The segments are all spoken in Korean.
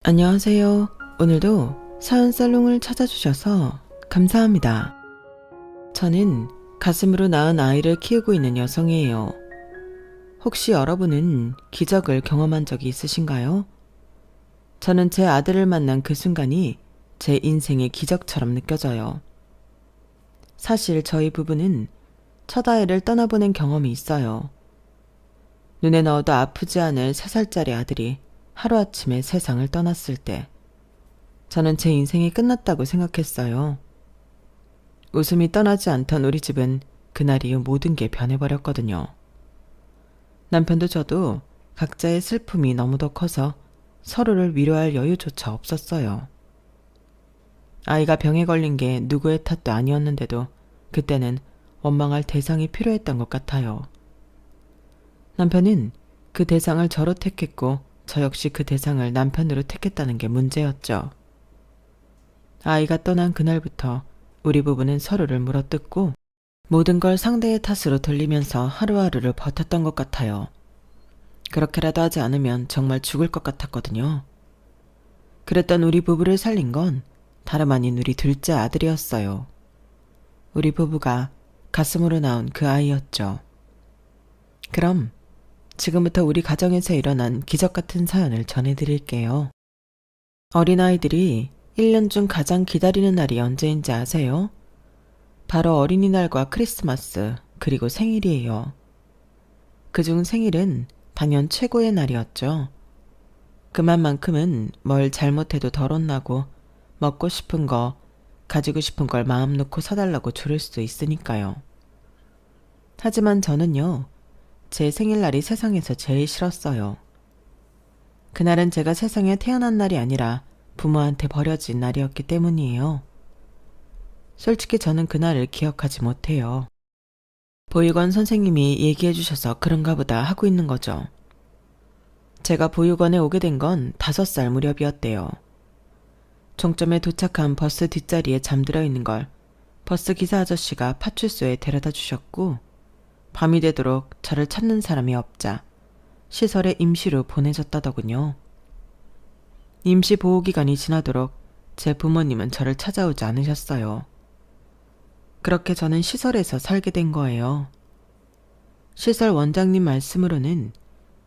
안녕하세요. 오늘도 사연 살롱을 찾아주셔서 감사합니다. 저는 가슴으로 낳은 아이를 키우고 있는 여성이에요. 혹시 여러분은 기적을 경험한 적이 있으신가요? 저는 제 아들을 만난 그 순간이 제 인생의 기적처럼 느껴져요. 사실 저희 부부는 첫 아이를 떠나보낸 경험이 있어요. 눈에 넣어도 아프지 않을 3살짜리 아들이 하루아침에 세상을 떠났을 때 저는 제 인생이 끝났다고 생각했어요. 웃음이 떠나지 않던 우리 집은 그날 이후 모든 게 변해버렸거든요. 남편도 저도 각자의 슬픔이 너무도 커서 서로를 위로할 여유조차 없었어요. 아이가 병에 걸린 게 누구의 탓도 아니었는데도 그때는 원망할 대상이 필요했던 것 같아요. 남편은 그 대상을 저로 택했고 저 역시 그 대상을 남편으로 택했다는 게 문제였죠. 아이가 떠난 그날부터 우리 부부는 서로를 물어뜯고 모든 걸 상대의 탓으로 돌리면서 하루하루를 버텼던 것 같아요. 그렇게라도 하지 않으면 정말 죽을 것 같았거든요. 그랬던 우리 부부를 살린 건 다름 아닌 우리 둘째 아들이었어요. 우리 부부가 가슴으로 낳은 그 아이였죠. 그럼 지금부터 우리 가정에서 일어난 기적 같은 사연을 전해드릴게요. 어린아이들이 1년 중 가장 기다리는 날이 언제인지 아세요? 바로 어린이날과 크리스마스, 그리고 생일이에요. 그중 생일은 단연 최고의 날이었죠. 그만큼은 뭘 잘못해도 덜 혼나고 먹고 싶은 거, 가지고 싶은 걸 마음 놓고 사달라고 조를 수도 있으니까요. 하지만 저는요, 제 생일날이 세상에서 제일 싫었어요. 그날은 제가 세상에 태어난 날이 아니라 부모한테 버려진 날이었기 때문이에요. 솔직히 저는 그날을 기억하지 못해요. 보육원 선생님이 얘기해 주셔서 그런가 보다 하고 있는 거죠. 제가 보육원에 오게 된 건 5살 무렵이었대요. 종점에 도착한 버스 뒷자리에 잠들어 있는 걸 버스 기사 아저씨가 파출소에 데려다 주셨고 밤이 되도록 저를 찾는 사람이 없자 시설에 임시로 보내졌다더군요. 임시 보호기간이 지나도록 제 부모님은 저를 찾아오지 않으셨어요. 그렇게 저는 시설에서 살게 된 거예요. 시설 원장님 말씀으로는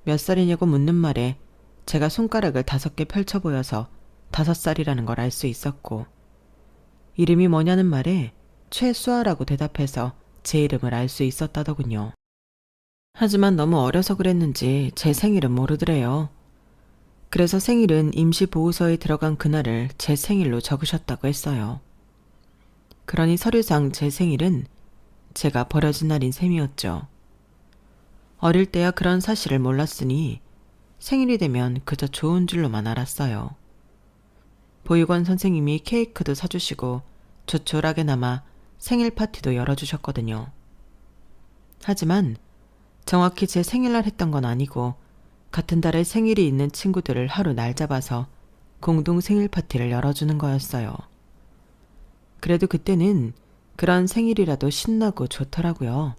몇 살이냐고 묻는 말에 제가 손가락을 5개 펼쳐 보여서 5살이라는 걸 알 수 있었고, 이름이 뭐냐는 말에 최수아라고 대답해서 제 이름을 알 수 있었다더군요. 하지만 너무 어려서 그랬는지 제 생일은 모르더래요. 그래서 생일은 임시보호소에 들어간 그날을 제 생일로 적으셨다고 했어요. 그러니 서류상 제 생일은 제가 버려진 날인 셈이었죠. 어릴 때야 그런 사실을 몰랐으니 생일이 되면 그저 좋은 줄로만 알았어요. 보육원 선생님이 케이크도 사주시고 조촐하게나마 생일 파티도 열어주셨거든요. 하지만 정확히 제 생일날 했던 건 아니고 같은 달에 생일이 있는 친구들을 하루 날 잡아서 공동 생일 파티를 열어주는 거였어요. 그래도 그때는 그런 생일이라도 신나고 좋더라고요.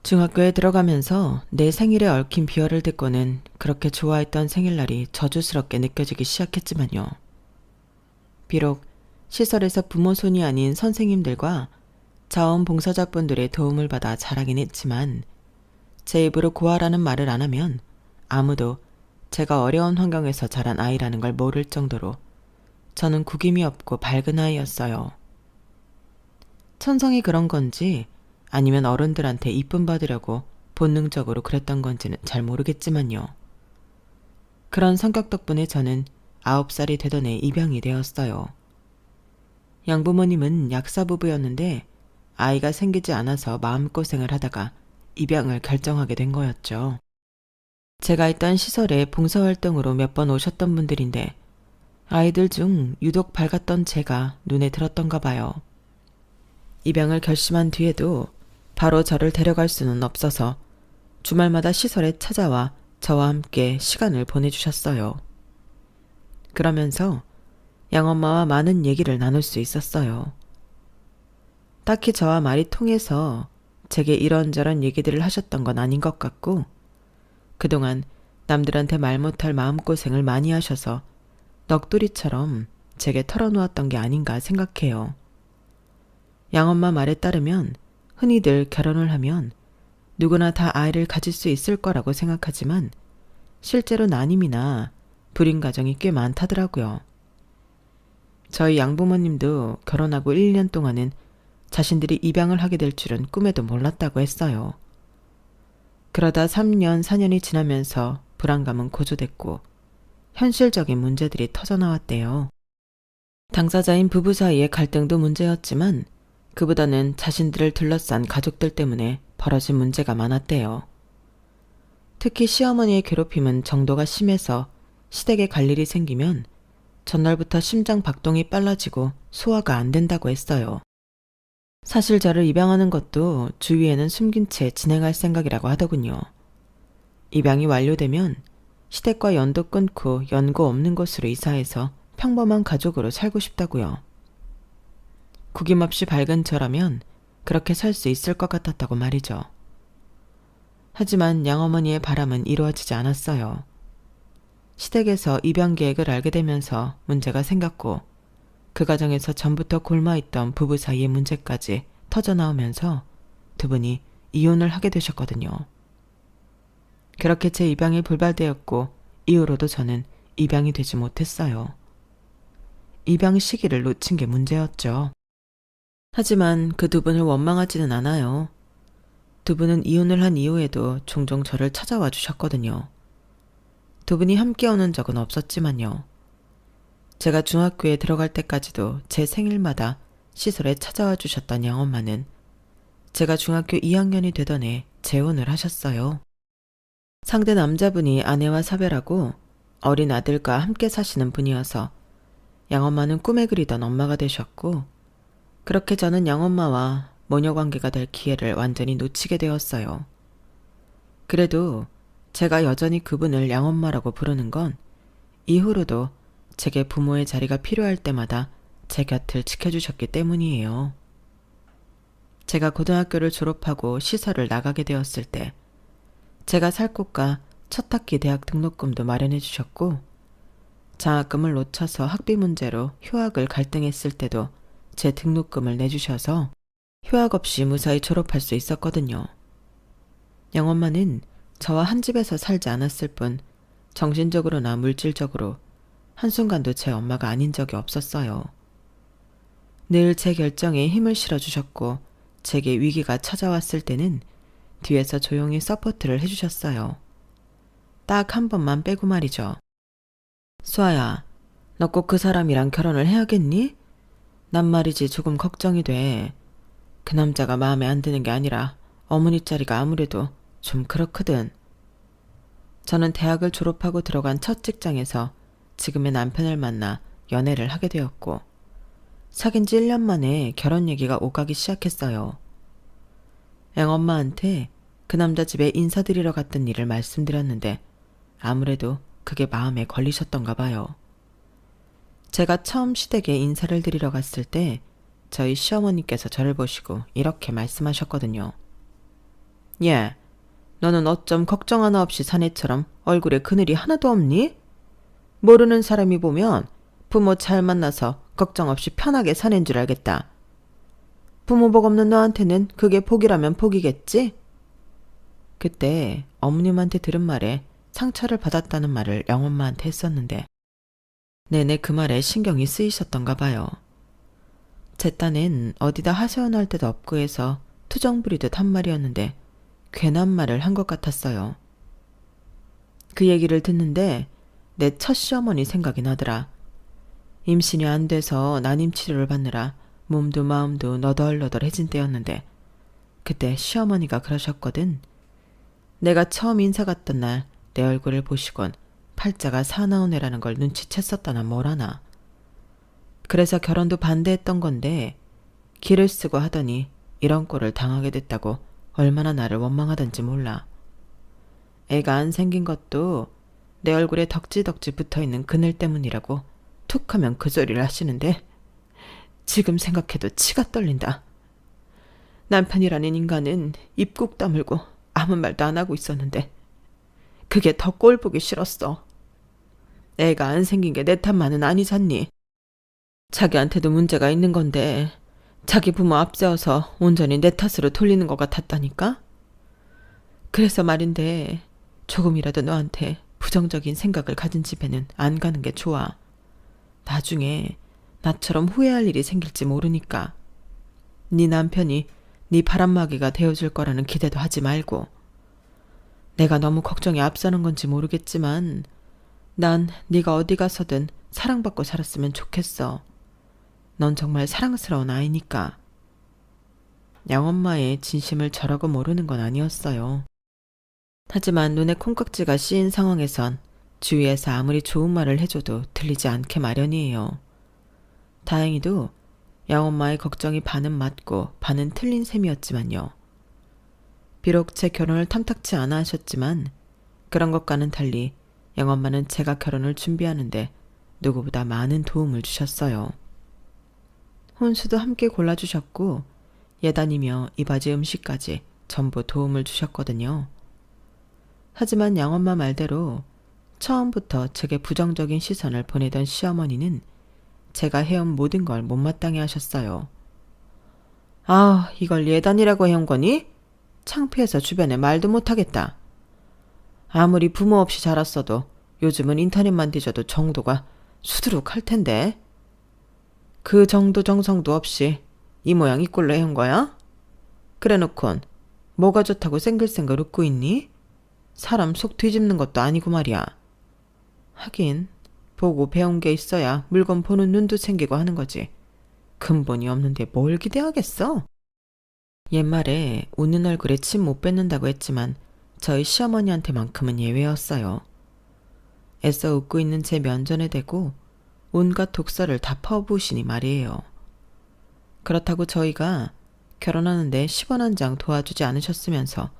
중학교에 들어가면서 내 생일에 얽힌 비열을 듣고는 그렇게 좋아했던 생일날이 저주스럽게 느껴지기 시작했지만요. 비록 시설에서 부모 손이 아닌 선생님들과 자원봉사자분들의 도움을 받아 자라긴 했지만 제 입으로 고아라는 말을 안 하면 아무도 제가 어려운 환경에서 자란 아이라는 걸 모를 정도로 저는 구김이 없고 밝은 아이였어요. 천성이 그런 건지 아니면 어른들한테 이쁨 받으려고 본능적으로 그랬던 건지는 잘 모르겠지만요. 그런 성격 덕분에 저는 9살이 되던 해 입양이 되었어요. 양부모님은 약사부부였는데 아이가 생기지 않아서 마음고생을 하다가 입양을 결정하게 된 거였죠. 제가 있던 시설에 봉사활동으로 몇 번 오셨던 분들인데 아이들 중 유독 밝았던 제가 눈에 들었던가 봐요. 입양을 결심한 뒤에도 바로 저를 데려갈 수는 없어서 주말마다 시설에 찾아와 저와 함께 시간을 보내주셨어요. 그러면서 양엄마와 많은 얘기를 나눌 수 있었어요. 딱히 저와 말이 통해서 제게 이런저런 얘기들을 하셨던 건 아닌 것 같고 그동안 남들한테 말 못할 마음고생을 많이 하셔서 넋두리처럼 제게 털어놓았던 게 아닌가 생각해요. 양엄마 말에 따르면 흔히들 결혼을 하면 누구나 다 아이를 가질 수 있을 거라고 생각하지만 실제로 난임이나 불임 가정이 꽤 많다더라고요. 저희 양부모님도 결혼하고 1년 동안은 자신들이 입양을 하게 될 줄은 꿈에도 몰랐다고 했어요. 그러다 3년, 4년이 지나면서 불안감은 고조됐고 현실적인 문제들이 터져나왔대요. 당사자인 부부 사이의 갈등도 문제였지만 그보다는 자신들을 둘러싼 가족들 때문에 벌어진 문제가 많았대요. 특히 시어머니의 괴롭힘은 정도가 심해서 시댁에 갈 일이 생기면 전날부터 심장 박동이 빨라지고 소화가 안 된다고 했어요. 사실 저를 입양하는 것도 주위에는 숨긴 채 진행할 생각이라고 하더군요. 입양이 완료되면 시댁과 연도 끊고 연고 없는 곳으로 이사해서 평범한 가족으로 살고 싶다고요. 구김없이 밝은 저라면 그렇게 살 수 있을 것 같았다고 말이죠. 하지만 양어머니의 바람은 이루어지지 않았어요. 시댁에서 입양 계획을 알게 되면서 문제가 생겼고 그 과정에서 전부터 골마있던 부부 사이의 문제까지 터져나오면서 두 분이 이혼을 하게 되셨거든요. 그렇게 제 입양이 불발되었고 이후로도 저는 입양이 되지 못했어요. 입양 시기를 놓친 게 문제였죠. 하지만 그 두 분을 원망하지는 않아요. 두 분은 이혼을 한 이후에도 종종 저를 찾아와 주셨거든요. 두 분이 함께 오는 적은 없었지만요. 제가 중학교에 들어갈 때까지도 제 생일마다 시설에 찾아와 주셨던 양엄마는 제가 중학교 2학년이 되던 해 재혼을 하셨어요. 상대 남자분이 아내와 사별하고 어린 아들과 함께 사시는 분이어서 양엄마는 꿈에 그리던 엄마가 되셨고 그렇게 저는 양엄마와 모녀관계가 될 기회를 완전히 놓치게 되었어요. 그래도 제가 여전히 그분을 양엄마라고 부르는 건 이후로도 제게 부모의 자리가 필요할 때마다 제 곁을 지켜주셨기 때문이에요. 제가 고등학교를 졸업하고 시설을 나가게 되었을 때 제가 살 곳과 첫 학기 대학 등록금도 마련해 주셨고 장학금을 놓쳐서 학비 문제로 휴학을 갈등했을 때도 제 등록금을 내주셔서 휴학 없이 무사히 졸업할 수 있었거든요. 양엄마는 저와 한 집에서 살지 않았을 뿐 정신적으로나 물질적으로 한순간도 제 엄마가 아닌 적이 없었어요. 늘 제 결정에 힘을 실어주셨고 제게 위기가 찾아왔을 때는 뒤에서 조용히 서포트를 해주셨어요. 딱 한 번만 빼고 말이죠. 수아야, 너 꼭 그 사람이랑 결혼을 해야겠니? 난 말이지 조금 걱정이 돼. 그 남자가 마음에 안 드는 게 아니라 어머니 자리가 아무래도 좀 그렇거든. 저는 대학을 졸업하고 들어간 첫 직장에서 지금의 남편을 만나 연애를 하게 되었고 사귄 지 1년 만에 결혼 얘기가 오가기 시작했어요. 양엄마한테 그 남자 집에 인사드리러 갔던 일을 말씀드렸는데 아무래도 그게 마음에 걸리셨던가 봐요. 제가 처음 시댁에 인사를 드리러 갔을 때 저희 시어머니께서 저를 보시고 이렇게 말씀하셨거든요. 예, 너는 어쩜 걱정 하나 없이 사내처럼 얼굴에 그늘이 하나도 없니? 모르는 사람이 보면 부모 잘 만나서 걱정 없이 편하게 사는 줄 알겠다. 부모 복 없는 너한테는 그게 복이라면 복이겠지? 그때 어머님한테 들은 말에 상처를 받았다는 말을 양엄마한테 했었는데 내내 그 말에 신경이 쓰이셨던가 봐요. 제 딴엔 어디다 하소연할 데도 없고 해서 투정 부리듯 한 말이었는데 괜한 말을 한 것 같았어요. 그 얘기를 듣는데 내 첫 시어머니 생각이 나더라. 임신이 안 돼서 난임 치료를 받느라 몸도 마음도 너덜너덜해진 때였는데 그때 시어머니가 그러셨거든. 내가 처음 인사 갔던 날 내 얼굴을 보시곤 팔자가 사나운 애라는 걸 눈치챘었다나 뭐라나. 그래서 결혼도 반대했던 건데 기를 쓰고 하더니 이런 꼴을 당하게 됐다고 얼마나 나를 원망하던지 몰라. 애가 안 생긴 것도 내 얼굴에 덕지덕지 붙어있는 그늘 때문이라고 툭하면 그 소리를 하시는데 지금 생각해도 치가 떨린다. 남편이라는 인간은 입 꾹 다물고 아무 말도 안 하고 있었는데 그게 더 꼴 보기 싫었어. 애가 안 생긴 게 내 탓만은 아니잖니. 자기한테도 문제가 있는 건데 자기 부모 앞세워서 온전히 내 탓으로 돌리는 것 같았다니까? 그래서 말인데 조금이라도 너한테 부정적인 생각을 가진 집에는 안 가는 게 좋아. 나중에 나처럼 후회할 일이 생길지 모르니까. 네 남편이 네 바람막이가 되어줄 거라는 기대도 하지 말고. 내가 너무 걱정이 앞서는 건지 모르겠지만 난 네가 어디 가서든 사랑받고 살았으면 좋겠어. 넌 정말 사랑스러운 아이니까. 양엄마의 진심을 저라고 모르는 건 아니었어요. 하지만 눈에 콩깍지가 씌인 상황에선 주위에서 아무리 좋은 말을 해줘도 들리지 않게 마련이에요. 다행히도 양엄마의 걱정이 반은 맞고 반은 틀린 셈이었지만요. 비록 제 결혼을 탐탁치 않아 하셨지만 그런 것과는 달리 양엄마는 제가 결혼을 준비하는데 누구보다 많은 도움을 주셨어요. 혼수도 함께 골라주셨고 예단이며 이바지 음식까지 전부 도움을 주셨거든요. 하지만 양엄마 말대로 처음부터 제게 부정적인 시선을 보내던 시어머니는 제가 해온 모든 걸 못마땅해 하셨어요. 아, 이걸 예단이라고 해온 거니? 창피해서 주변에 말도 못하겠다. 아무리 부모 없이 자랐어도 요즘은 인터넷만 뒤져도 정도가 수두룩 할 텐데. 그 정도 정성도 없이 이 모양 이 꼴로 해온 거야? 그래 놓곤 뭐가 좋다고 생글생글 웃고 있니? 사람 속 뒤집는 것도 아니고 말이야. 하긴 보고 배운 게 있어야 물건 보는 눈도 생기고 하는 거지. 근본이 없는데 뭘 기대하겠어? 옛말에 웃는 얼굴에 침 못 뱉는다고 했지만 저희 시어머니한테만큼은 예외였어요. 애써 웃고 있는 제 면전에 대고 온갖 독설을 다 퍼부으시니 말이에요. 그렇다고 저희가 결혼하는데 10원 한 장 도와주지 않으셨으면서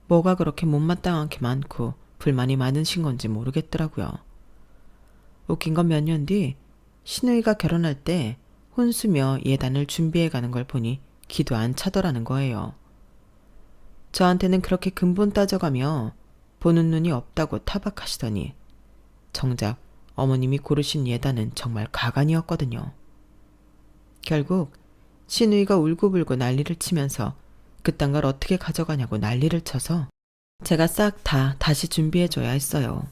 뭐가 그렇게 못마땅한 게 많고 불만이 많으신 건지 모르겠더라고요. 웃긴 건 몇 년 뒤 신우이가 결혼할 때 혼수며 예단을 준비해가는 걸 보니 기도 안 차더라는 거예요. 저한테는 그렇게 근본 따져가며 보는 눈이 없다고 타박하시더니 정작 어머님이 고르신 예단은 정말 가관이었거든요. 결국 신우이가 울고불고 난리를 치면서 그딴 걸 어떻게 가져가냐고 난리를 쳐서 제가 싹 다 다시 준비해줘야 했어요.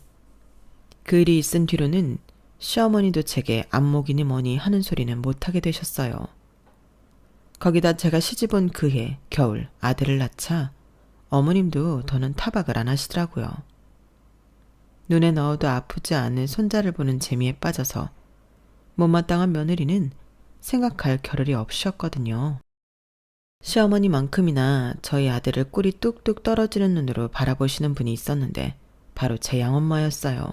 그 일이 있은 뒤로는 시어머니도 제게 안목이니 뭐니 하는 소리는 못하게 되셨어요. 거기다 제가 시집 온 그해 겨울 아들을 낳자 어머님도 더는 타박을 안 하시더라고요. 눈에 넣어도 아프지 않은 손자를 보는 재미에 빠져서 못마땅한 며느리는 생각할 겨를이 없으셨거든요. 시어머니만큼이나 저희 아들을 꿀이 뚝뚝 떨어지는 눈으로 바라보시는 분이 있었는데 바로 제 양엄마였어요.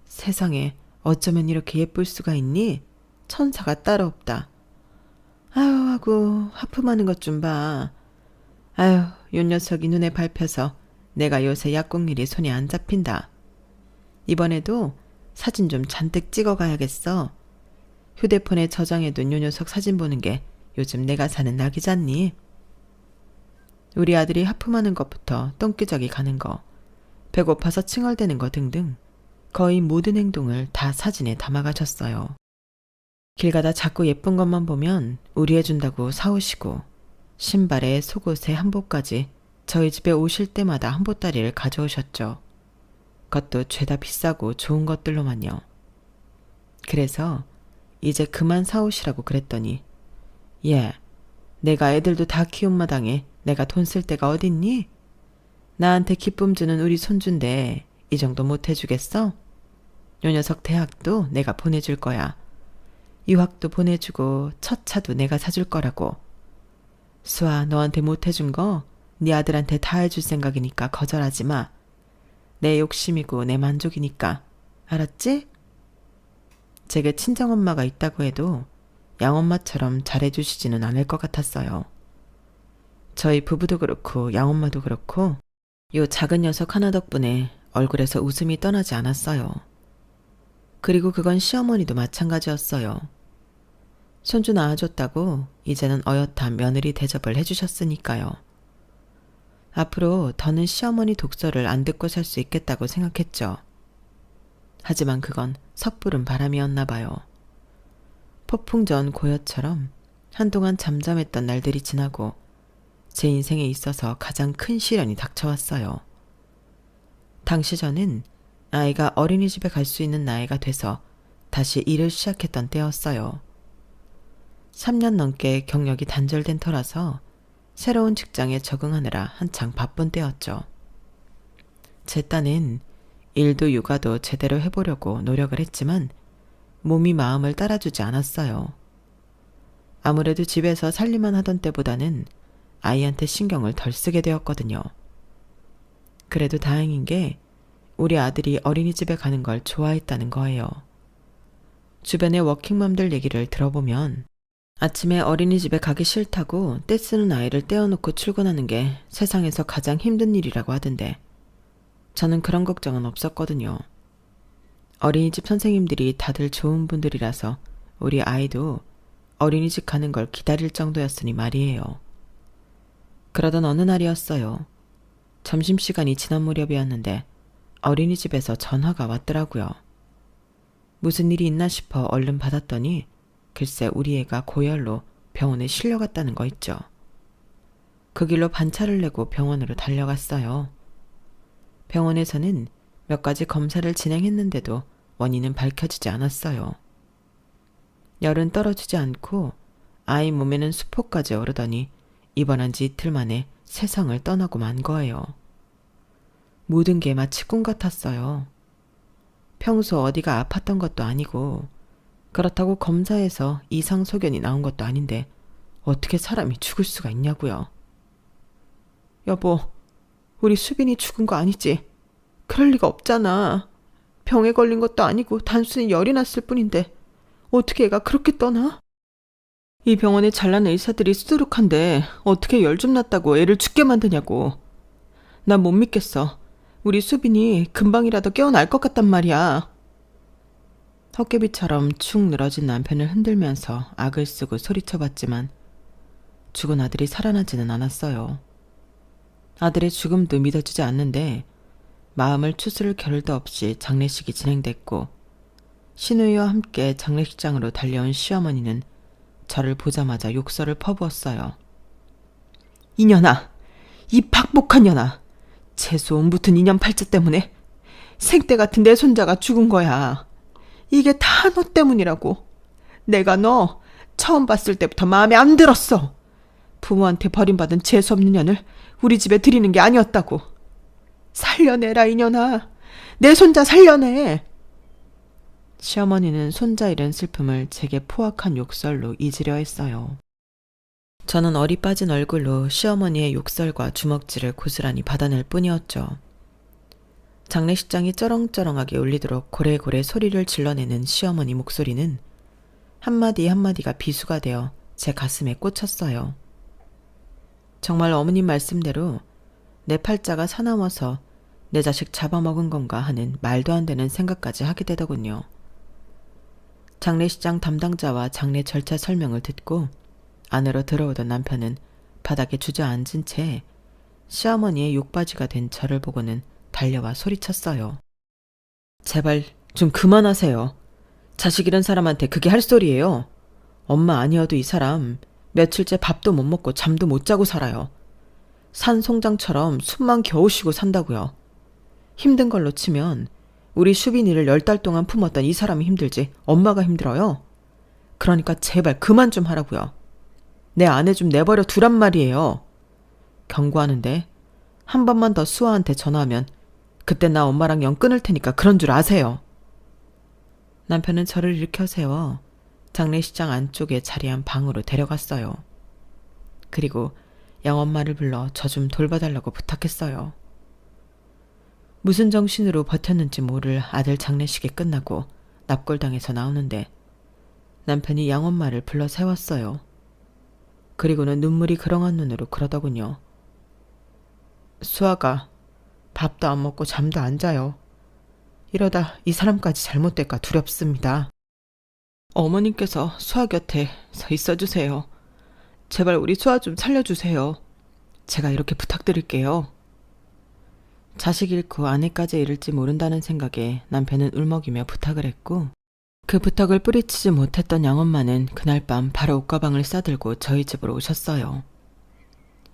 세상에 어쩌면 이렇게 예쁠 수가 있니? 천사가 따로 없다. 아유 하고 하품하는 것 좀 봐. 아유 요 녀석이 눈에 밟혀서 내가 요새 약국일이 손이 안 잡힌다. 이번에도 사진 좀 잔뜩 찍어 가야겠어. 휴대폰에 저장해둔 요 녀석 사진 보는 게 요즘 내가 사는 낙이잖니. 우리 아들이 하품하는 것부터 똥기저귀 가는 거, 배고파서 칭얼대는 거 등등 거의 모든 행동을 다 사진에 담아가셨어요. 길 가다 자꾸 예쁜 것만 보면 우리해준다고 사오시고 신발에 속옷에 한복까지 저희 집에 오실 때마다 한보따리를 가져오셨죠. 그것도 죄다 비싸고 좋은 것들로만요. 그래서 이제 그만 사오시라고 그랬더니 예, 내가 애들도 다 키운 마당에 내가 돈 쓸 데가 어딨니? 나한테 기쁨 주는 우리 손주인데 이 정도 못 해주겠어? 요 녀석 대학도 내가 보내줄 거야. 유학도 보내주고 첫 차도 내가 사줄 거라고. 수아 너한테 못 해준 거 네 아들한테 다 해줄 생각이니까 거절하지 마. 내 욕심이고 내 만족이니까. 알았지? 제게 친정엄마가 있다고 해도 양엄마처럼 잘해주시지는 않을 것 같았어요. 저희 부부도 그렇고 양엄마도 그렇고 요 작은 녀석 하나 덕분에 얼굴에서 웃음이 떠나지 않았어요. 그리고 그건 시어머니도 마찬가지였어요. 손주 낳아줬다고 이제는 어엿한 며느리 대접을 해주셨으니까요. 앞으로 더는 시어머니 독설을 안 듣고 살 수 있겠다고 생각했죠. 하지만 그건 섣부른 바람이었나 봐요. 폭풍 전 고요처럼 한동안 잠잠했던 날들이 지나고 제 인생에 있어서 가장 큰 시련이 닥쳐왔어요. 당시 저는 아이가 어린이집에 갈 수 있는 나이가 돼서 다시 일을 시작했던 때였어요. 3년 넘게 경력이 단절된 터라서 새로운 직장에 적응하느라 한창 바쁜 때였죠. 제 딴엔 일도 육아도 제대로 해보려고 노력을 했지만 몸이 마음을 따라주지 않았어요. 아무래도 집에서 살림만 하던 때보다는 아이한테 신경을 덜 쓰게 되었거든요. 그래도 다행인 게 우리 아들이 어린이집에 가는 걸 좋아했다는 거예요. 주변의 워킹맘들 얘기를 들어보면 아침에 어린이집에 가기 싫다고 떼쓰는 아이를 떼어놓고 출근하는 게 세상에서 가장 힘든 일이라고 하던데 저는 그런 걱정은 없었거든요. 어린이집 선생님들이 다들 좋은 분들이라서 우리 아이도 어린이집 가는 걸 기다릴 정도였으니 말이에요. 그러던 어느 날이었어요. 점심시간이 지난 무렵이었는데 어린이집에서 전화가 왔더라고요. 무슨 일이 있나 싶어 얼른 받았더니 글쎄 우리 애가 고열로 병원에 실려갔다는 거 있죠. 그 길로 반차를 내고 병원으로 달려갔어요. 병원에서는 몇 가지 검사를 진행했는데도 원인은 밝혀지지 않았어요. 열은 떨어지지 않고 아이 몸에는 수포까지 오르더니 입원한 지 이틀 만에 세상을 떠나고 만 거예요. 모든 게 마치 꿈 같았어요. 평소 어디가 아팠던 것도 아니고 그렇다고 검사에서 이상 소견이 나온 것도 아닌데 어떻게 사람이 죽을 수가 있냐고요. 여보, 우리 수빈이 죽은 거 아니지? 그럴 리가 없잖아. 병에 걸린 것도 아니고 단순히 열이 났을 뿐인데 어떻게 애가 그렇게 떠나? 이 병원에 잘난 의사들이 수두룩한데 어떻게 열 좀 났다고 애를 죽게 만드냐고. 난 못 믿겠어. 우리 수빈이 금방이라도 깨어날 것 같단 말이야. 헛개비처럼 축 늘어진 남편을 흔들면서 악을 쓰고 소리쳐봤지만 죽은 아들이 살아나지는 않았어요. 아들의 죽음도 믿어지지 않는데 마음을 추스를 겨를도 없이 장례식이 진행됐고 시누이와 함께 장례식장으로 달려온 시어머니는 저를 보자마자 욕설을 퍼부었어요. 이년아, 이 박복한 년아, 재수온 붙은 이년 팔자 때문에 생때 같은 내 손자가 죽은 거야. 이게 다 너 때문이라고. 내가 너 처음 봤을 때부터 마음에 안 들었어. 부모한테 버림받은 재수없는 년을 우리 집에 들이는 게 아니었다고. 살려내라 이년아. 내 손자 살려내. 시어머니는 손자 잃은 슬픔을 제게 포악한 욕설로 잊으려 했어요. 저는 어리 빠진 얼굴로 시어머니의 욕설과 주먹질을 고스란히 받아낼 뿐이었죠. 장례식장이 쩌렁쩌렁하게 울리도록 고래고래 소리를 질러내는 시어머니 목소리는 한마디 한마디가 비수가 되어 제 가슴에 꽂혔어요. 정말 어머님 말씀대로 내 팔자가 사나워서 내 자식 잡아먹은 건가 하는 말도 안 되는 생각까지 하게 되더군요. 장례식장 담당자와 장례 절차 설명을 듣고 안으로 들어오던 남편은 바닥에 주저앉은 채 시어머니의 욕바지가 된 저를 보고는 달려와 소리쳤어요. 제발 좀 그만하세요. 자식 잃은 사람한테 그게 할 소리예요. 엄마 아니어도 이 사람 며칠째 밥도 못 먹고 잠도 못 자고 살아요. 산 송장처럼 숨만 겨우 쉬고 산다고요. 힘든 걸로 치면 우리 수빈이를 10달 동안 품었던 이 사람이 힘들지 엄마가 힘들어요. 그러니까 제발 그만 좀 하라고요. 내 아내 좀 내버려 두란 말이에요. 경고하는데 한 번만 더 수아한테 전화하면 그때 나 엄마랑 영 끊을 테니까 그런 줄 아세요. 남편은 저를 일으켜 세워 장례식장 안쪽에 자리한 방으로 데려갔어요. 그리고 양엄마를 불러 저 좀 돌봐달라고 부탁했어요. 무슨 정신으로 버텼는지 모를 아들 장례식이 끝나고 납골당에서 나오는데 남편이 양엄마를 불러 세웠어요. 그리고는 눈물이 그렁한 눈으로 그러더군요. 수아가 밥도 안 먹고 잠도 안 자요. 이러다 이 사람까지 잘못될까 두렵습니다. 어머님께서 수아 곁에 서 있어주세요. 제발 우리 수아 좀 살려주세요. 제가 이렇게 부탁드릴게요. 자식 잃고 아내까지 잃을지 모른다는 생각에 남편은 울먹이며 부탁을 했고, 그 부탁을 뿌리치지 못했던 양엄마는 그날 밤 바로 옷가방을 싸들고 저희 집으로 오셨어요.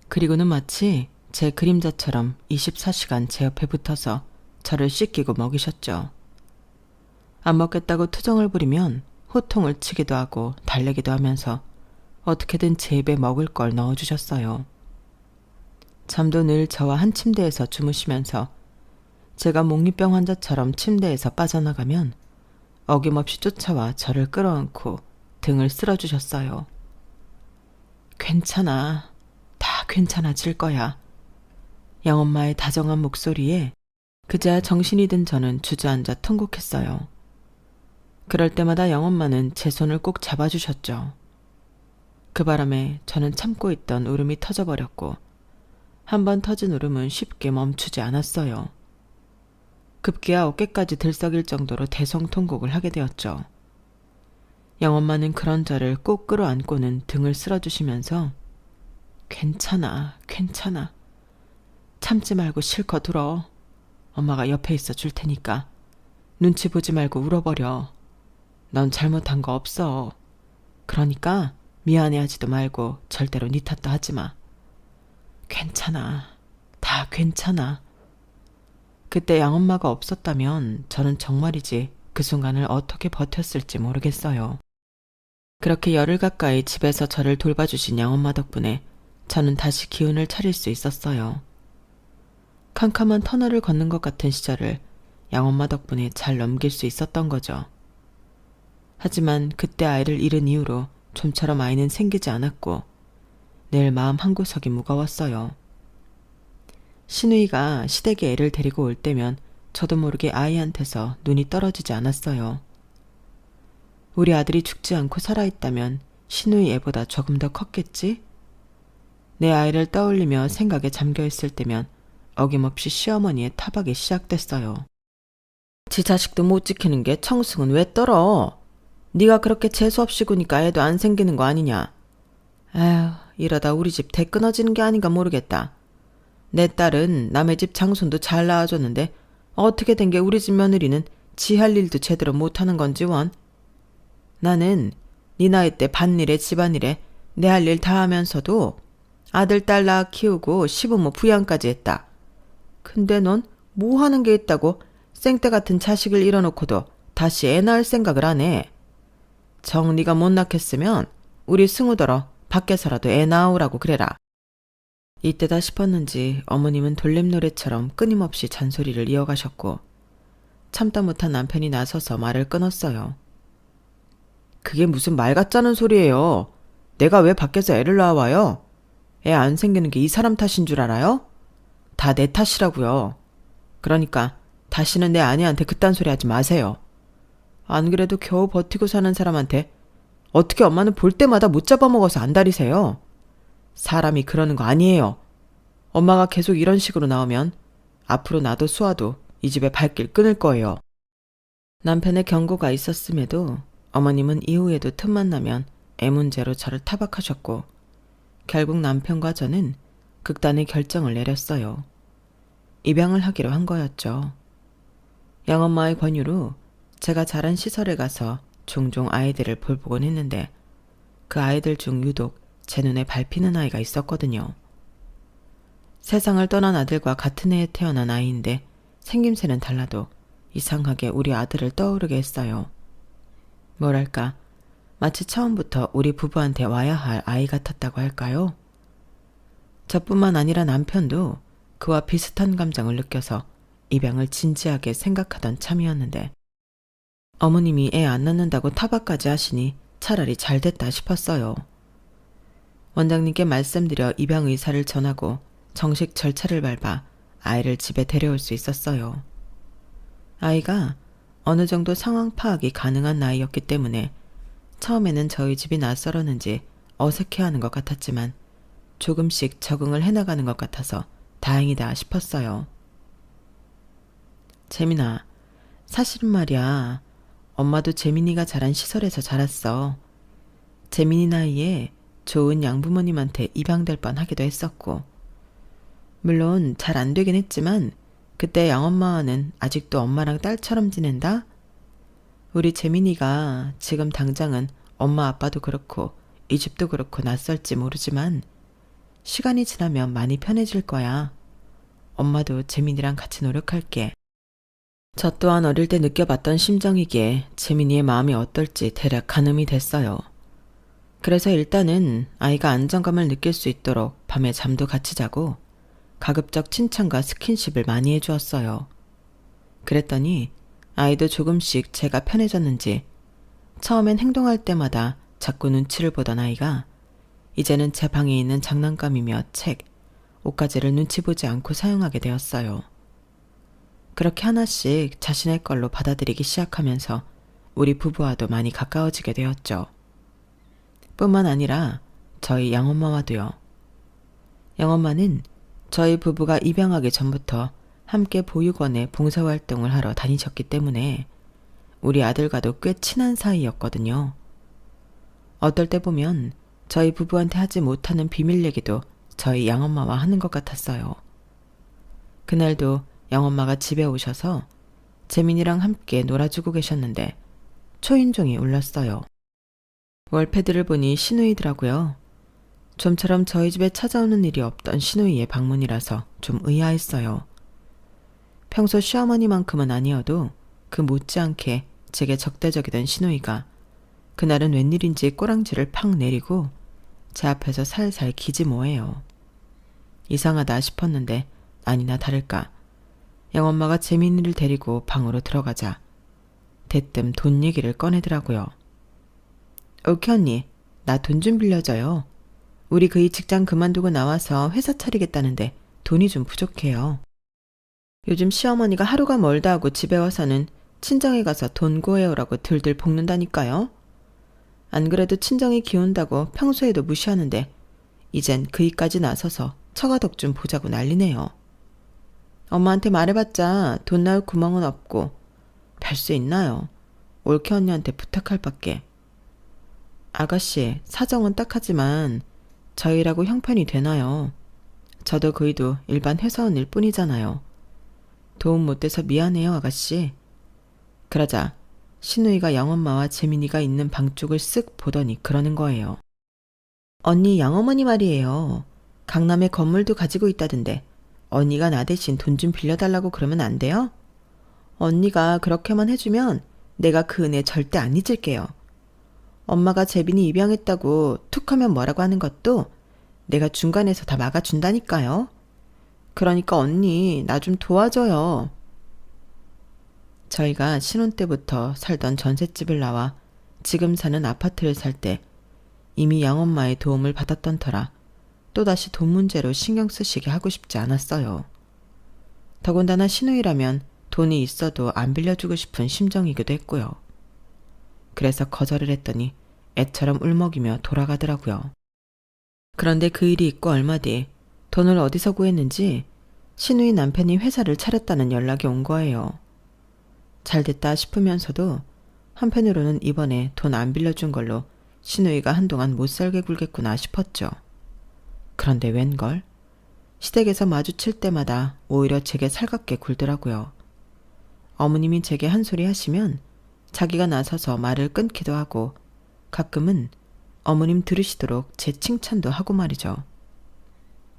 그리고는 마치 제 그림자처럼 24시간 제 옆에 붙어서 저를 씻기고 먹이셨죠. 안 먹겠다고 투정을 부리면 호통을 치기도 하고 달래기도 하면서 어떻게든 제 입에 먹을 걸 넣어주셨어요. 잠도 늘 저와 한 침대에서 주무시면서 제가 몽유병 환자처럼 침대에서 빠져나가면 어김없이 쫓아와 저를 끌어안고 등을 쓸어주셨어요. 괜찮아. 다 괜찮아질 거야. 양엄마의 다정한 목소리에 그제야 정신이 든 저는 주저앉아 통곡했어요. 그럴 때마다 양엄마는 제 손을 꼭 잡아주셨죠. 그 바람에 저는 참고 있던 울음이 터져버렸고 한 번 터진 울음은 쉽게 멈추지 않았어요. 급기야 어깨까지 들썩일 정도로 대성통곡을 하게 되었죠. 양엄마는 그런 저를 꼭 끌어안고는 등을 쓸어주시면서 괜찮아, 괜찮아. 참지 말고 실컷 울어. 엄마가 옆에 있어 줄 테니까. 눈치 보지 말고 울어버려. 넌 잘못한 거 없어. 그러니까 미안해하지도 말고 절대로 네 탓도 하지 마. 괜찮아. 다 괜찮아. 그때 양엄마가 없었다면 저는 정말이지 그 순간을 어떻게 버텼을지 모르겠어요. 그렇게 열흘 가까이 집에서 저를 돌봐주신 양엄마 덕분에 저는 다시 기운을 차릴 수 있었어요. 캄캄한 터널을 걷는 것 같은 시절을 양엄마 덕분에 잘 넘길 수 있었던 거죠. 하지만 그때 아이를 잃은 이후로 좀처럼 아이는 생기지 않았고 늘 마음 한구석이 무거웠어요. 신우이가 시댁에 애를 데리고 올 때면 저도 모르게 아이한테서 눈이 떨어지지 않았어요. 우리 아들이 죽지 않고 살아있다면 신우이 애보다 조금 더 컸겠지? 내 아이를 떠올리며 생각에 잠겨있을 때면 어김없이 시어머니의 타박이 시작됐어요. 지 자식도 못 지키는 게 청승은 왜 떨어? 네가 그렇게 재수없이 구니까 애도 안 생기는 거 아니냐? 아휴, 이러다 우리 집 대 끊어지는 게 아닌가 모르겠다. 내 딸은 남의 집 장손도 잘 낳아줬는데 어떻게 된 게 우리 집 며느리는 지 할 일도 제대로 못하는 건지 원? 나는 네 나이 때 밭일에 집안일에 내 할 일 다 하면서도 아들 딸 낳아 키우고 시부모 부양까지 했다. 근데 넌 뭐 하는 게 있다고 생떼 같은 자식을 잃어놓고도 다시 애 낳을 생각을 안 해. 정 네가 못 낳겠으면 우리 승우더러 밖에서라도 애 낳으라고 그래라. 이때다 싶었는지 어머님은 돌림노래처럼 끊임없이 잔소리를 이어가셨고 참다 못한 남편이 나서서 말을 끊었어요. 그게 무슨 말 같자는 소리예요. 내가 왜 밖에서 애를 낳아와요? 애 안 생기는 게 이 사람 탓인 줄 알아요? 다 내 탓이라고요. 그러니까 다시는 내 아내한테 그딴 소리 하지 마세요. 안 그래도 겨우 버티고 사는 사람한테 어떻게 엄마는 볼 때마다 못 잡아먹어서 안달이세요? 사람이 그러는 거 아니에요. 엄마가 계속 이런 식으로 나오면 앞으로 나도 수아도 이 집에 발길 끊을 거예요. 남편의 경고가 있었음에도 어머님은 이후에도 틈만 나면 애 문제로 저를 타박하셨고 결국 남편과 저는 극단의 결정을 내렸어요. 입양을 하기로 한 거였죠. 양엄마의 권유로 제가 자란 시설에 가서 종종 아이들을 볼보곤 했는데 그 아이들 중 유독 제 눈에 밟히는 아이가 있었거든요. 세상을 떠난 아들과 같은 해에 태어난 아이인데 생김새는 달라도 이상하게 우리 아들을 떠오르게 했어요. 뭐랄까, 마치 처음부터 우리 부부한테 와야 할 아이 같았다고 할까요? 저뿐만 아니라 남편도 그와 비슷한 감정을 느껴서 입양을 진지하게 생각하던 참이었는데 어머님이 애 안 낳는다고 타박까지 하시니 차라리 잘 됐다 싶었어요. 원장님께 말씀드려 입양 의사를 전하고 정식 절차를 밟아 아이를 집에 데려올 수 있었어요. 아이가 어느 정도 상황 파악이 가능한 나이였기 때문에 처음에는 저희 집이 낯설었는지 어색해하는 것 같았지만 조금씩 적응을 해나가는 것 같아서 다행이다 싶었어요. 재민아, 사실은 말이야. 엄마도 재민이가 자란 시설에서 자랐어. 재민이 나이에 좋은 양부모님한테 입양될 뻔하기도 했었고 물론 잘 안 되긴 했지만 그때 양엄마와는 아직도 엄마랑 딸처럼 지낸다? 우리 재민이가 지금 당장은 엄마 아빠도 그렇고 이 집도 그렇고 낯설지 모르지만 시간이 지나면 많이 편해질 거야. 엄마도 재민이랑 같이 노력할게. 저 또한 어릴 때 느껴봤던 심정이기에 재민이의 마음이 어떨지 대략 가늠이 됐어요. 그래서 일단은 아이가 안정감을 느낄 수 있도록 밤에 잠도 같이 자고 가급적 칭찬과 스킨십을 많이 해주었어요. 그랬더니 아이도 조금씩 제가 편해졌는지 처음엔 행동할 때마다 자꾸 눈치를 보던 아이가 이제는 제 방에 있는 장난감이며 책, 옷가지를 눈치 보지 않고 사용하게 되었어요. 그렇게 하나씩 자신의 걸로 받아들이기 시작하면서 우리 부부와도 많이 가까워지게 되었죠. 뿐만 아니라 저희 양엄마와도요. 양엄마는 저희 부부가 입양하기 전부터 함께 보육원에 봉사활동을 하러 다니셨기 때문에 우리 아들과도 꽤 친한 사이였거든요. 어떨 때 보면 저희 부부한테 하지 못하는 비밀 얘기도 저희 양엄마와 하는 것 같았어요. 그날도 양엄마가 집에 오셔서 재민이랑 함께 놀아주고 계셨는데 초인종이 울렸어요. 월패드를 보니 시누이더라고요. 좀처럼 저희 집에 찾아오는 일이 없던 시누이의 방문이라서 좀 의아했어요. 평소 시어머니만큼은 아니어도 그 못지않게 제게 적대적이던 시누이가 그날은 웬일인지 꼬랑지를 팍 내리고 제 앞에서 살살 기지 뭐예요. 이상하다 싶었는데 아니나 다를까 양엄마가 재민이를 데리고 방으로 들어가자 대뜸 돈 얘기를 꺼내더라고요. 오키 언니, 나 돈 좀 빌려줘요. 우리 그 이 직장 그만두고 나와서 회사 차리겠다는데 돈이 좀 부족해요. 요즘 시어머니가 하루가 멀다 하고 집에 와서는 친정에 가서 돈 구해오라고 들들 볶는다니까요. 안 그래도 친정이 기운다고 평소에도 무시하는데 이젠 그이까지 나서서 처가덕 좀 보자고 난리네요. 엄마한테 말해봤자 돈 나올 구멍은 없고 별 수 있나요? 올케 언니한테 부탁할 밖에. 아가씨, 사정은 딱하지만 저희라고 형편이 되나요? 저도 그이도 일반 회사원일 뿐이잖아요. 도움 못 돼서 미안해요, 아가씨. 그러자 시누이가 양엄마와 재민이가 있는 방 쪽을 쓱 보더니 그러는 거예요. 언니 양어머니 말이에요. 강남에 건물도 가지고 있다던데 언니가 나 대신 돈 좀 빌려달라고 그러면 안 돼요? 언니가 그렇게만 해주면 내가 그 은혜 절대 안 잊을게요. 엄마가 재빈이 입양했다고 툭하면 뭐라고 하는 것도 내가 중간에서 다 막아준다니까요. 그러니까 언니 나 좀 도와줘요. 저희가 신혼 때부터 살던 전셋집을 나와 지금 사는 아파트를 살 때 이미 양엄마의 도움을 받았던 터라 또다시 돈 문제로 신경 쓰시게 하고 싶지 않았어요. 더군다나 시누이라면 돈이 있어도 안 빌려주고 싶은 심정이기도 했고요. 그래서 거절을 했더니 애처럼 울먹이며 돌아가더라고요. 그런데 그 일이 있고 얼마 뒤 돈을 어디서 구했는지 시누이 남편이 회사를 차렸다는 연락이 온 거예요. 잘됐다 싶으면서도 한편으로는 이번에 돈 안 빌려준 걸로 시누이가 한동안 못살게 굴겠구나 싶었죠. 그런데 웬걸? 시댁에서 마주칠 때마다 오히려 제게 살갑게 굴더라고요. 어머님이 제게 한 소리 하시면 자기가 나서서 말을 끊기도 하고 가끔은 어머님 들으시도록 제 칭찬도 하고 말이죠.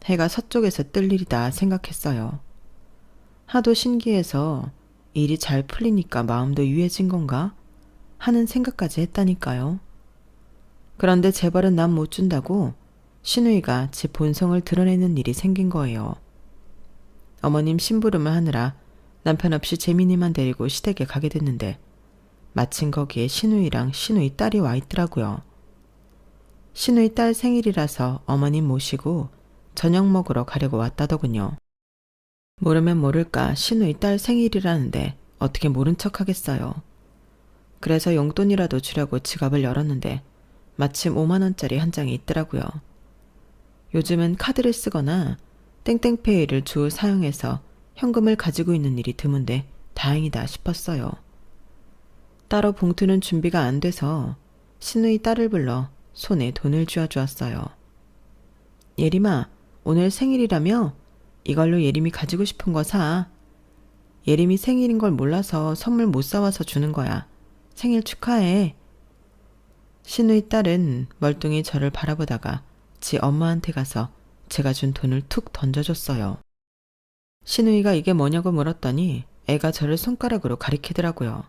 해가 서쪽에서 뜰 일이다 생각했어요. 하도 신기해서 일이 잘 풀리니까 마음도 유해진 건가 하는 생각까지 했다니까요. 그런데 재벌은 남 못 준다고 시누이가 제 본성을 드러내는 일이 생긴 거예요. 어머님 심부름을 하느라 남편 없이 재민이만 데리고 시댁에 가게 됐는데 마침 거기에 시누이랑 시누이 딸이 와 있더라고요. 시누이 딸 생일이라서 어머님 모시고 저녁 먹으러 가려고 왔다더군요. 모르면 모를까 시누이 딸 생일이라는데 어떻게 모른 척 하겠어요. 그래서 용돈이라도 주려고 지갑을 열었는데 마침 5만 원짜리 한 장이 있더라고요. 요즘은 카드를 쓰거나 땡땡페이를 주 사용해서 현금을 가지고 있는 일이 드문데 다행이다 싶었어요. 따로 봉투는 준비가 안 돼서 시누이 딸을 불러 손에 돈을 쥐어주었어요. 예림아, 오늘 생일이라며? 이걸로 예림이 가지고 싶은 거 사. 예림이 생일인 걸 몰라서 선물 못 사와서 주는 거야. 생일 축하해. 신우이 딸은 멀뚱히 저를 바라보다가 지 엄마한테 가서 제가 준 돈을 툭 던져줬어요. 신우이가 이게 뭐냐고 물었더니 애가 저를 손가락으로 가리키더라고요.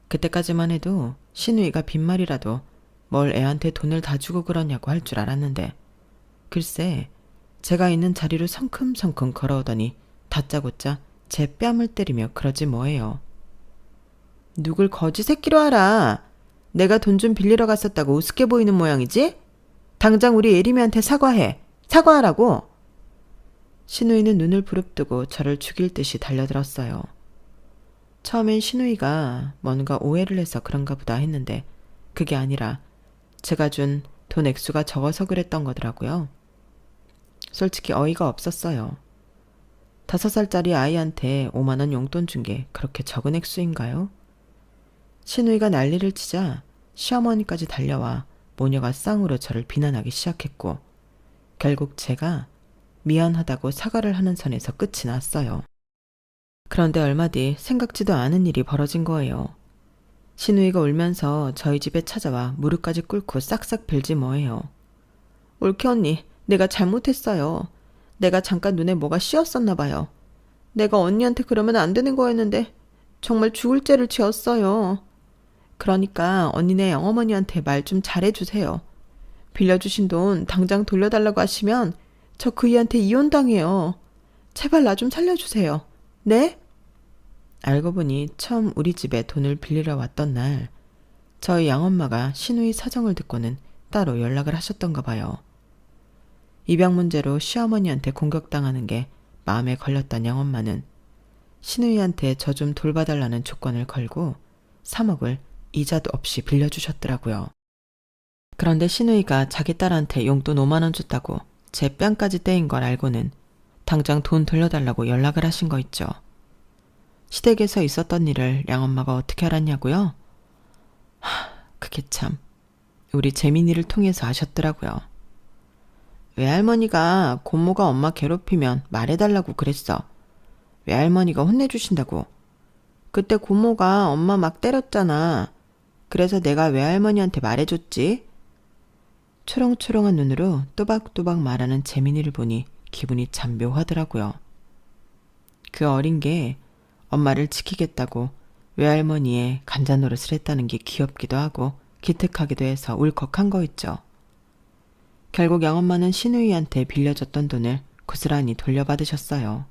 그때까지만 해도 신우이가 빈말이라도 뭘 애한테 돈을 다 주고 그러냐고 할 줄 알았는데 글쎄 제가 있는 자리로 성큼성큼 걸어오더니 다짜고짜 제 뺨을 때리며 그러지 뭐예요. 누굴 거지 새끼로 알아. 내가 돈 좀 빌리러 갔었다고 우습게 보이는 모양이지? 당장 우리 예림이한테 사과해. 사과하라고. 신우이는 눈을 부릅뜨고 저를 죽일 듯이 달려들었어요. 처음엔 신우이가 뭔가 오해를 해서 그런가 보다 했는데 그게 아니라 제가 준 돈 액수가 적어서 그랬던 거더라고요. 솔직히 어이가 없었어요. 5살짜리 아이한테 5만 원 용돈 준 게 그렇게 적은 액수인가요? 신우이가 난리를 치자 시어머니까지 달려와 모녀가 쌍으로 저를 비난하기 시작했고 결국 제가 미안하다고 사과를 하는 선에서 끝이 났어요. 그런데 얼마 뒤 생각지도 않은 일이 벌어진 거예요. 신우이가 울면서 저희 집에 찾아와 무릎까지 꿇고 싹싹 빌지 뭐예요. 올케 언니, 내가 잘못했어요. 내가 잠깐 눈에 뭐가 씌었었나 봐요. 내가 언니한테 그러면 안 되는 거였는데 정말 죽을 죄를 지었어요. 그러니까 언니네 영어머니한테 말 좀 잘해주세요. 빌려주신 돈 당장 돌려달라고 하시면 저 그이한테 이혼당해요. 제발 나 좀 살려주세요. 네? 알고 보니 처음 우리 집에 돈을 빌리러 왔던 날 저희 양엄마가 신우이 사정을 듣고는 따로 연락을 하셨던가 봐요. 입양 문제로 시어머니한테 공격당하는 게 마음에 걸렸던 양엄마는 신우이한테 저 좀 돌봐달라는 조건을 걸고 3억을 이자도 없이 빌려주셨더라고요. 그런데 신우이가 자기 딸한테 용돈 5만 원 줬다고 제 뺨까지 떼인 걸 알고는 당장 돈 돌려달라고 연락을 하신 거 있죠. 시댁에서 있었던 일을 양엄마가 어떻게 알았냐고요? 그게 참 우리 재민이를 통해서 아셨더라고요. 외할머니가 고모가 엄마 괴롭히면 말해달라고 그랬어. 외할머니가 혼내주신다고. 그때 고모가 엄마 막 때렸잖아. 그래서 내가 외할머니한테 말해줬지. 초롱초롱한 눈으로 또박또박 말하는 재민이를 보니 기분이 참 묘하더라고요. 그 어린 게 엄마를 지키겠다고 외할머니의 간자노릇을 했다는 게 귀엽기도 하고 기특하기도 해서 울컥한 거 있죠. 결국 양엄마는 신우이한테 빌려줬던 돈을 고스란히 돌려받으셨어요.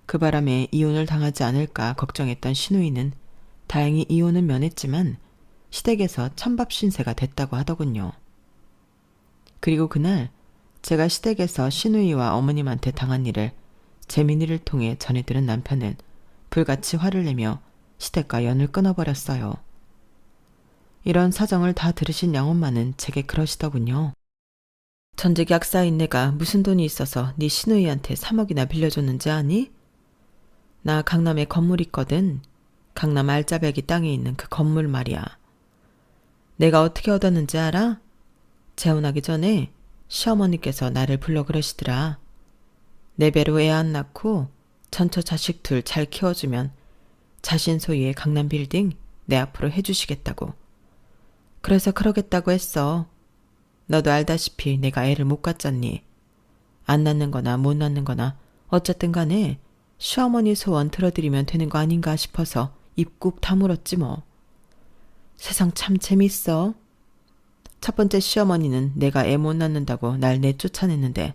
그 바람에 이혼을 당하지 않을까 걱정했던 신우이는 다행히 이혼은 면했지만 시댁에서 찬밥 신세가 됐다고 하더군요. 그리고 그날 제가 시댁에서 신우이와 어머님한테 당한 일을 재민이를 통해 전해들은 남편은 불같이 화를 내며 시댁과 연을 끊어버렸어요. 이런 사정을 다 들으신 양엄마는 제게 그러시더군요. 전직약사인 내가 무슨 돈이 있어서 네 신우이한테 3억이나 빌려줬는지 아니? 나 강남에 건물 있거든. 강남 알짜배기 땅에 있는 그 건물 말이야. 내가 어떻게 얻었는지 알아? 재혼하기 전에 시어머니께서 나를 불러 그러시더라. 내 배로 애 안 낳고 전처 자식 둘 잘 키워주면 자신 소유의 강남 빌딩 내 앞으로 해주시겠다고. 그래서 그러겠다고 했어. 너도 알다시피 내가 애를 못 갖잖니. 안 낳는 거나 못 낳는 거나 어쨌든 간에 시어머니 소원 들어드리면 되는 거 아닌가 싶어서 입 꾹 다물었지 뭐. 세상 참 재밌어. 첫 번째 시어머니는 내가 애 못 낳는다고 날 내쫓아냈는데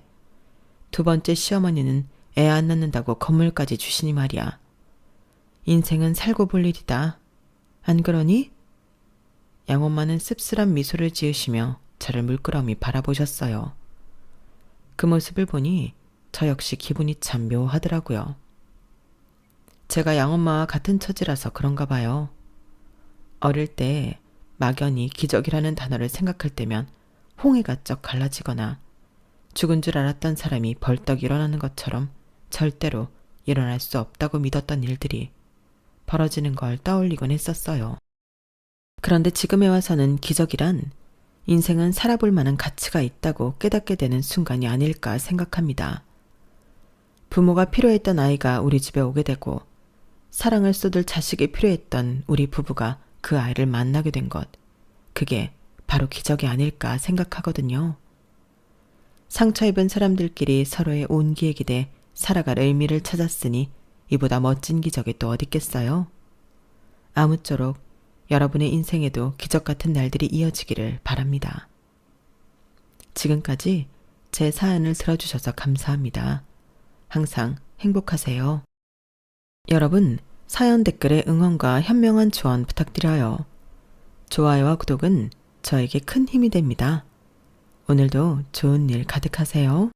두 번째 시어머니는 애 안 낳는다고 건물까지 주시니 말이야. 인생은 살고 볼 일이다. 안 그러니? 양엄마는 씁쓸한 미소를 지으시며 저를 물끄러미 바라보셨어요. 그 모습을 보니 저 역시 기분이 참 묘하더라고요. 제가 양엄마와 같은 처지라서 그런가 봐요. 어릴 때 막연히 기적이라는 단어를 생각할 때면 홍해가 쩍 갈라지거나 죽은 줄 알았던 사람이 벌떡 일어나는 것처럼 절대로 일어날 수 없다고 믿었던 일들이 벌어지는 걸 떠올리곤 했었어요. 그런데 지금에 와서는 기적이란 인생은 살아볼 만한 가치가 있다고 깨닫게 되는 순간이 아닐까 생각합니다. 부모가 필요했던 아이가 우리 집에 오게 되고 사랑을 쏟을 자식이 필요했던 우리 부부가 그 아이를 만나게 된 것. 그게 바로 기적이 아닐까 생각하거든요. 상처 입은 사람들끼리 서로의 온기에 기대 살아갈 의미를 찾았으니 이보다 멋진 기적이 또 어딨겠어요? 아무쪼록 여러분의 인생에도 기적 같은 날들이 이어지기를 바랍니다. 지금까지 제 사연을 들어주셔서 감사합니다. 항상 행복하세요. 여러분, 사연 댓글에 응원과 현명한 조언 부탁드려요. 좋아요와 구독은 저에게 큰 힘이 됩니다. 오늘도 좋은 일 가득하세요.